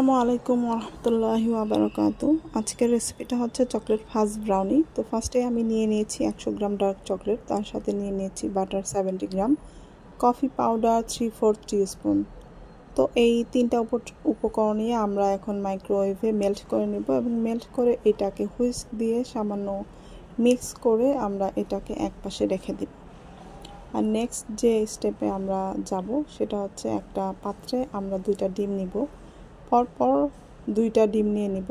আসসালামু আলাইকুম ওরহমতুল্লাহি ওয়াবারাকাতু। আজকের রেসিপিটা হচ্ছে চকলেট ফাজ ব্রাউনি। তো ফার্স্টে আমি নিয়ে নিয়েছি 100 গ্রাম ডার্ক চকলেট, তার সাথে নিয়ে নিয়েছি বাটার 70 গ্রাম, কফি পাউডার 3/4 টিস্পুন। তো এই তিনটা উপকরণ নিয়ে আমরা এখন মাইক্রোওয়েভে মেল্ট করে নেব এবং মেল্ট করে এটাকে হুইস্ক দিয়ে সামান্য মিক্স করে আমরা এটাকে একপাশে রেখে দেব। আর নেক্সট যে স্টেপে আমরা যাব সেটা হচ্ছে একটা পাত্রে আমরা 2টা ডিম নিব। পরপর 2টা ডিম নিয়ে নিব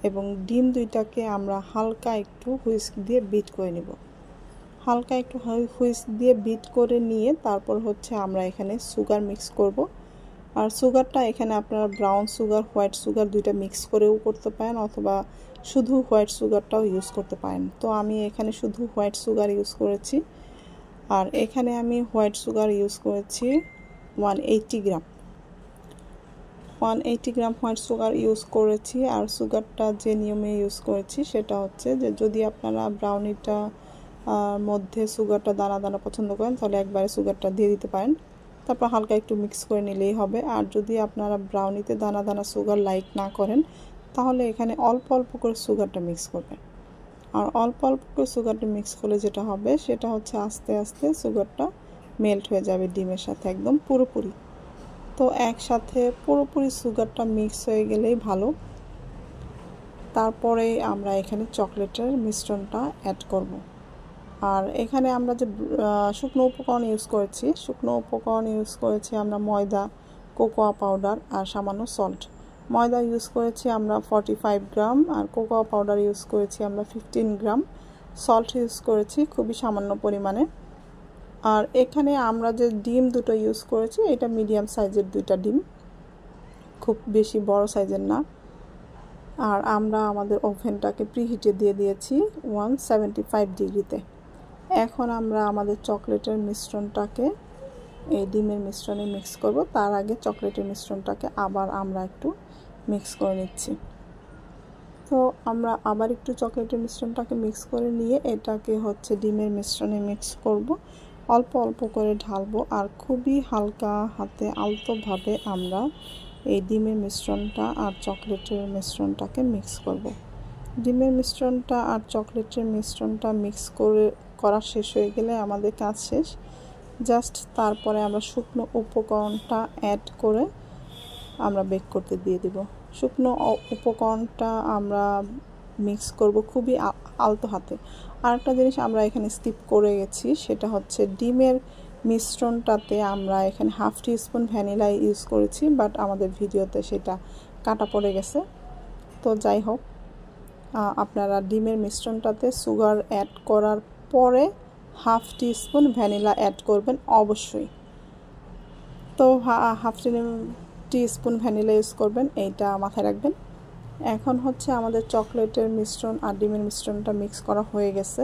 এবং ডিম 2টাকে আমরা হালকা একটু হুইস্ক দিয়ে বিট করে নিব। হালকা একটু হুইস্ক দিয়ে বিট করে নিয়ে তারপর হচ্ছে আমরা এখানে সুগার মিক্স করব। আর সুগারটা এখানে আপনারা ব্রাউন সুগার, হোয়াইট সুগার 2টা মিক্স করেও করতে পারেন অথবা শুধু হোয়াইট সুগারটাও ইউজ করতে পারেন। তো আমি এখানে শুধু হোয়াইট সুগার ইউজ করেছি। আর এখানে আমি হোয়াইট সুগার ইউজ করেছি 180 গ্রাম। 180 গ্রাম হোয়াইট সুগার ইউজ করেছি। আর সুগারটা যে নিয়মে ইউজ করেছি সেটা হচ্ছে যে যদি আপনারা ব্রাউনিটা মধ্যে সুগারটা দানা দানা পছন্দ করেন তাহলে একবারে সুগারটা দিয়ে দিতে পারেন, তারপর হালকা একটু মিক্স করে নিলেই হবে। আর যদি আপনারা ব্রাউনিতে দানা দানা সুগার লাইক না করেন তাহলে এখানে অল্প অল্প করে সুগারটা মিক্স করবেন। আর অল্প অল্প করে সুগারটা মিক্স করলে যেটা হবে সেটা হচ্ছে আস্তে আস্তে সুগারটা মেল্ট হয়ে যাবে ডিমের সাথে একদম পুরোপুরি। তো একসাথে পুরোপুরি সুগারটা মিক্স হয়ে গেলেই ভালো। তারপরে আমরা এখানে চকলেটের মিশ্রণটা অ্যাড করব। আর এখানে আমরা যে শুকনো উপকরণ ইউজ করেছি আমরা ময়দা, কোকোয়া পাউডার আর সামান্য সল্ট। ময়দা ইউজ করেছি আমরা 45 গ্রাম আর কোকোয়া পাউডার ইউজ করেছি আমরা 15 গ্রাম, সল্ট ইউজ করেছি খুবই সামান্য পরিমাণে। আর এখানে আমরা যে ডিম 2টো ইউজ করেছি এটা মিডিয়াম সাইজের 2টা ডিম, খুব বেশি বড় সাইজের না। আর আমরা আমাদের ওভেনটাকে প্রিহিটে দিয়ে দিয়েছি 175 ডিগ্রিতে। এখন আমরা আমাদের চকলেটের মিশ্রণটাকে এই ডিমের মিশ্রণে মিক্স করব। তার আগে চকলেটের মিশ্রণটাকে আবার আমরা একটু মিক্স করে নিচ্ছি। তো আমরা আবার একটু চকলেটের মিশ্রণটাকে মিক্স করে নিয়ে এটাকে হচ্ছে ডিমের মিশ্রণে মিক্স করব। অল্প অল্প করে ঢালবো আর খুবই হালকা হাতে আলতোভাবে আমরা এই ডিমের মিশ্রণটা আর চকলেটের মিশ্রণটাকে মিক্স করব। ডিমের মিশ্রণটা আর চকলেটের মিশ্রণটা মিক্স করা শেষ হয়ে গেলে আমাদের কাজ শেষ। জাস্ট তারপরে আমরা শুকনো উপকরণটা অ্যাড করে আমরা বেক করতে দিয়ে দিব। শুকনো উপকরণটা আমরা মিক্স করব খুবই আলতো হাতে। আরেকটা জিনিস আমরা এখানে স্কিপ করে গেছি সেটা হচ্ছে ডিমের মিশ্রণটাতে আমরা এখানে 1/2 টিস্পুন ভ্যানিলা ইউজ করেছি, বাট আমাদের ভিডিওতে সেটা কাটা পড়ে গেছে। তো যাই হোক, আপনারা ডিমের মিশ্রণটাতে সুগার অ্যাড করার পরে 1/2 টিস্পুন ভ্যানিলা অ্যাড করবেন অবশ্যই। তো 1/2 টিস্পুন ভ্যানিলা ইউজ করবেন, এইটা মাথায় রাখবেন। এখন হচ্ছে আমাদের চকলেটের মিশ্রণ আর ডিমের মিশ্রণটা মিক্স করা হয়ে গেছে।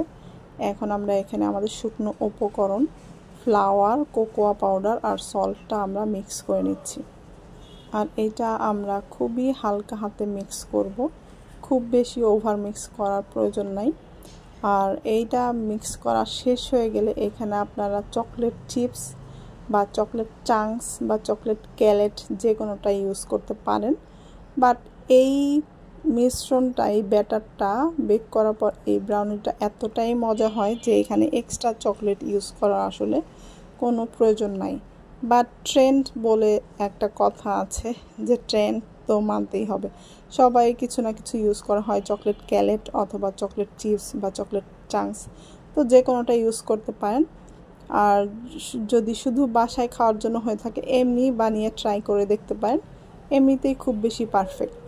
এখন আমরা এখানে আমাদের শুকনো উপকরণ ফ্লাওয়ার, কোকোয়া পাউডার আর সল্টটা আমরা মিক্স করে নিচ্ছি। আর এইটা আমরা খুবই হালকা হাতে মিক্স করব, খুব বেশি ওভার মিক্স করার প্রয়োজন নাই। আর এইটা মিক্স করা শেষ হয়ে গেলে এখানে আপনারা চকলেট চিপস বা চকলেট চাঙ্কস বা চকলেট ক্যালেট যে কোনোটা ইউজ করতে পারেন। বাট এই মিশ্রণটা, এই ব্যাটারটা বেক করার পর এই ব্রাউনিটা এতটাই মজা হয় যে এখানে এক্সট্রা চকলেট ইউজ করার আসলে কোনো প্রয়োজন নাই। বাট ট্রেন্ড বলে একটা কথা আছে, যে ট্রেন্ড তো মানতেই হবে। সবাই কিছু না কিছু ইউজ করা হয়, চকলেট ক্যালেট অথবা চকলেট চিপস বা চকলেট চাঙ্কস, তো যে কোনোটা ইউজ করতে পারেন। আর যদি শুধু বাসায় খাওয়ার জন্য হয়ে থাকে এমনি বানিয়ে ট্রাই করে দেখতে পারেন, এমনিতেই খুব বেশি পারফেক্ট।